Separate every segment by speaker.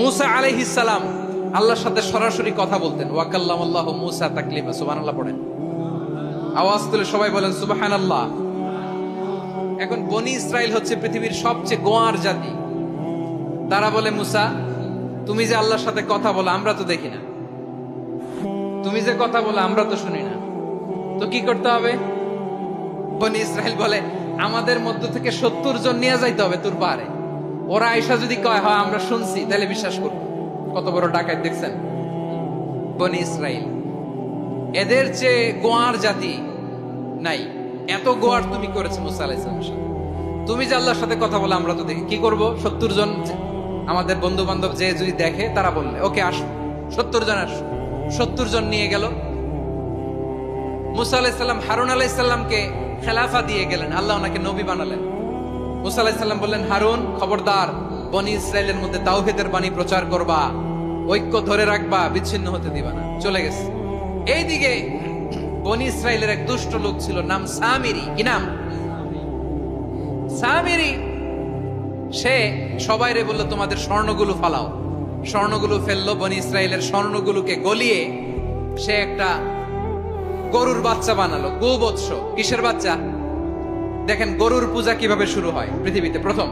Speaker 1: মুসা আলাইহিস সালাম আল্লাহর সাথে সরাসরি কথা বলতেন। ওয়াকাল্লামাল্লাহু মুসা তাকলিমা। সুবহানাল্লাহ পড়েন, আওয়াজ তুলে সবাই বলেন সুবহানাল্লাহ। এখন বনি ইসরাইল হচ্ছে পৃথিবীর সবচেয়ে গোয়ার জাতি। তারা বলে, মুসা তুমি যে আল্লাহর সাথে কথা বলো আমরা তো দেখি না, তুমি যে কথা বলো আমরা তো শুনি না, তো কি করতে হবে? বনি ইসরাইল বলে, আমাদের মধ্য থেকে 70 জন নিয়ে যাইতে হবে তোর পারে। ওরা আয়েশা যদি কয় হয় আমরা শুনছি, তাহলে বিশ্বাস করবো। কত বড় ডাকাত দেখছেন বনি ইসরাইল। এদের চেয়ে গোয়ার জাতি নাই। এত গোয়ার তুমি করেছো মুসা আলাইহিস সালামের সাথে। তুমি যে আল্লাহর সাথে কথা বলে আমরা তো দেখি, কি করব? 70 জন আমাদের বন্ধু বান্ধব যে যদি দেখে, তারা বললে ওকে আসো, 70 জন আসো। 70 জন নিয়ে গেল। মুসা আলাইহিস সালাম হারুন আলাইহিস সালামকে খেলাফা দিয়ে গেলেন, আল্লাহ ওনাকে নবী বানালেন। মুসা আলাইহিস সালাম বললেন, হারুন খবরদার, বনি ইসরাইলের মধ্যে তাওহীদের বাণী প্রচার করবা, ঐক্য ধরে রাখবা, বিচ্ছিন্ন হতে দিবা না। চলে গেছে। এইদিকে বনি ইসরাইলের এক দুষ্ট লোক ছিল, নাম সামিরি। কি নাম? সামিরি। সে সবাইরে বলল, তোমাদের স্বর্ণগুলো ফালাও। স্বর্ণগুলো ফেললো। বনি ইসরাইলের স্বর্ণগুলোকে গলিয়ে সে একটা গরুর বাচ্চা বানালো। গোবৎস। কিসের বাচ্চা? দেখেন গরুর পূজা কিভাবে শুরু হয় পৃথিবীতে প্রথম।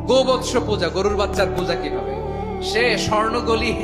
Speaker 1: গোবৎস পূজা, গরুর বাচ্চার পূজা কিভাবে। সে স্বর্ণ গলিয়ে